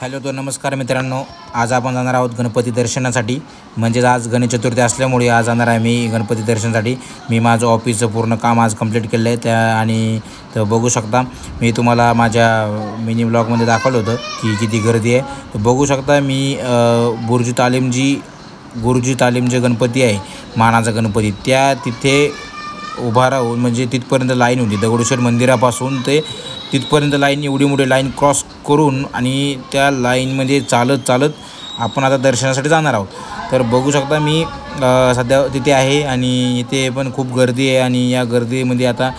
Hello तो नमस्कार मित्रांनो, आज आपण जाणार आहोत गणपती दर्शनासाठी। म्हणजे आज गणेश चतुर्थी असल्यामुळे आज जाणार आहे मी गणपती दर्शनासाठी। मी माझं ऑफिसचं पूर्ण काम आज कंप्लीट केलं आहे त्या आणि तर बघू शकता मी तुम्हाला माझ्या मिनी ब्लॉगमध्ये दाखवलं होतं की किती गर्दी आहे। तर बघू शकता मी गुरुजी तालीम जे गणपती आहे मानाचा गणपती त्या तिथे उभा राहून म्हणजे तिथपर्यंत लाईन होती। दगडूशेठ मंदिरापासून ते तिथपर्यंत लाईन एवढी मोठी लाईन क्रॉस करून आणि त्या लाईनमध्ये चालत आपण आता दर्शनासाठी जाणार आहोत। तर बघू शकता मी सध्या तिथे आहे आणि इथे पण खूप गर्दी आहे आणि या गर्दीमध्ये आता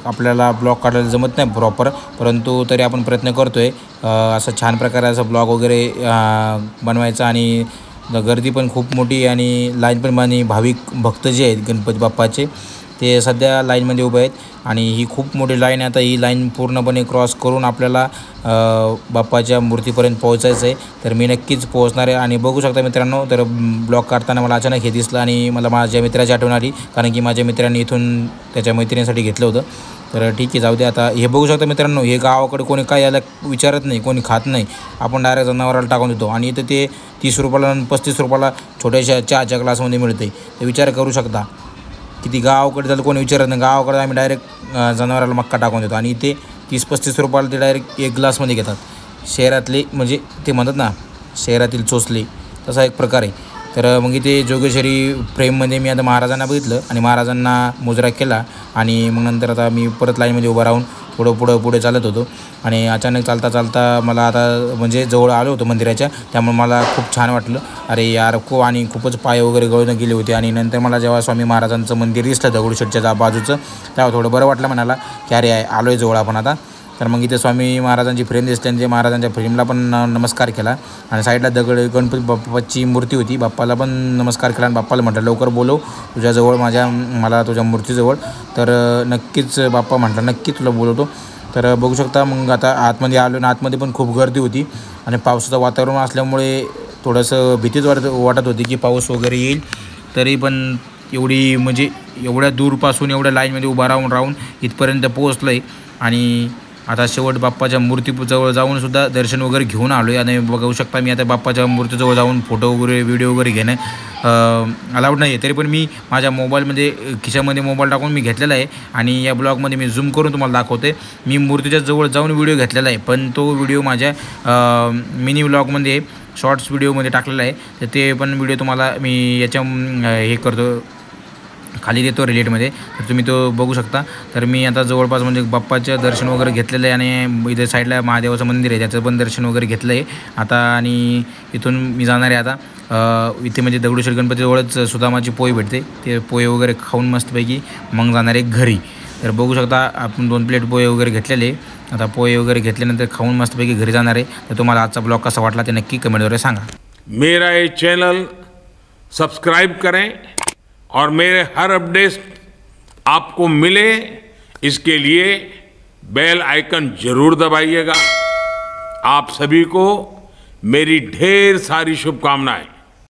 आपल्याला ब्लॉग काढायला जमत नाही प्रॉपर, परंतु तरी आपण प्रयत्न करतो आहे असं छान प्रकारे असं ब्लॉग वगैरे बनवायचा। आणि गर्दी पण खूप मोठी आणि लाईन पण आणि भाविक भक्त जे आहेत गणपती बाप्पाचे ते सध्या लाईनमध्ये उभे आहेत आणि ही खूप मोठी लाईन आहे। आता ही लाईन पूर्णपणे क्रॉस करून आपल्याला बाप्पाच्या मूर्तीपर्यंत पोहोचायचं आहे। तर मी नक्कीच पोहोचणार आहे आणि बघू शकता मित्रांनो, तर ब्लॉग काढताना मला अचानक हे दिसलं आणि मला माझ्या मित्राची आठवण आली, कारण की माझ्या मित्रांनी इथून त्याच्या मैत्रिणीसाठी घेतलं होतं। तर ठीक आहे, जाऊ दे। आता हे बघू शकता मित्रांनो, हे गावाकडे कोणी काय याला विचारत नाही, कोणी खात नाही, आपण डायरेक्ट जनावराला टाकून देतो आणि इथं ते 30 रुपयाला आणि 35 रुपयाला छोट्याशा चहाच्या ग्लासमध्ये मिळते। ते विचार करू शकता किती गावाकडे झालं कोणी विचारत नाही। गावाकडे आम्ही डायरेक्ट जनावराला मक्का टाकून देतो आणि इथे 30-35 रुपयाला ते डायरेक्ट एक ग्लासमध्ये घेतात। शहरातले म्हणजे ते म्हणतात ना शहरातील चोचले, तसा एक प्रकार आहे। तर मग इथे जोगेश्वरी फ्रेममध्ये मी आता महाराजांना बघितलं आणि महाराजांना मुजरा केला आणि मग नंतर आता मी परत लाईनमध्ये उभं राहून पुढे चालत होतो आणि अचानक चालता मला आता म्हणजे जवळ आलो होतो मंदिराच्या, त्यामुळे मला खूप छान वाटलं। अरे यार आणि खूपच पाय वगैरे गळून गेले होते आणि नंतर मला जेव्हा स्वामी महाराजांचं मंदिर दिसलं दगडूशेठच्या बाजूचं तेव्हा थोडं बरं वाटलं मनाला की अरे आलो आहे जवळ आपण आता। तर मग इथे स्वामी महाराजांची फ्रेम दिसली आणि महाराजांच्या फ्रेमला पण नमस्कार केला आणि साईडला गणपती बाप्पाची मूर्ती होती, बाप्पाला पण नमस्कार केला आणि बाप्पाला म्हटलं लवकर बोलव तुझ्याजवळ मला तुझ्या मूर्तीजवळ। तर नक्कीच बाप्पा म्हटला नक्की तुला बोलवतो। तर बघू शकता मग आता आतमध्ये आलो आणि आतमध्ये पण खूप गर्दी होती आणि पावसाचं वातावरण असल्यामुळे थोडंसं भीतीच वाटत होती की पाऊस वगैरे येईल। तरी पण एवढी म्हणजे एवढ्या दूरपासून एवढ्या लाईनमध्ये उभा राहून इथपर्यंत पोहोचलो आहे आणि आता शेवट बाप्पाच्या मूर्तीजवळ जाऊन सुद्धा दर्शन वगैरे घेऊन आलो आहे। आणि बघू शकता मी आता बाप्पाच्या मूर्तीजवळ जाऊन फोटो वगैरे व्हिडिओ वगैरे घेणं अलाउड नाही आहे, तरी पण मी माझ्या मोबाईलमध्ये खिशामध्ये मोबाईल टाकून मी घेतलेला आहे आणि या ब्लॉगमध्ये मी झूम करून तुम्हाला दाखवते। मी मूर्तीच्या जवळ जाऊन व्हिडिओ घेतलेला आहे, पण तो व्हिडिओ माझ्या मिनी ब्लॉगमध्ये शॉर्ट्स व्हिडिओमध्ये टाकलेला आहे। तर ते पण व्हिडिओ तुम्हाला मी याच्या हे करतो खाली देतो रिलेटमध्ये, तर तुम्ही तो बघू शकता। तर मी आता जवळपास म्हणजे बाप्पाचं दर्शन वगैरे घेतलेलं आहे आणि इथे साईडला महादेवाचं मंदिर आहे त्याचं पण दर्शन वगैरे घेतलं आहे आता। आणि इथून मी जाणार आहे आता इथे म्हणजे दगडूशेठ गणपतीजवळच सुदामाची पोहे भेटते, ते पोहे वगैरे खाऊन मस्तपैकी मग जाणार आहे घरी। तर बघू शकता आपण 2 प्लेट पोहे वगैरे घेतलेले, आता पोहे वगैरे घेतल्यानंतर खाऊन मस्तपैकी घरी जाणार आहे। तर तुम्हाला आजचा ब्लॉग कसा वाटला ते नक्की कमेंटद्वारे सांगा। मेरा ये चैनल सब्सक्राइब करें और मेरे हर अपडेट आपको मिले इसके लिए बेल आइकन जरूर दबाइएगा। आप सभी को मेरी ढेर सारी शुभकामनाएं।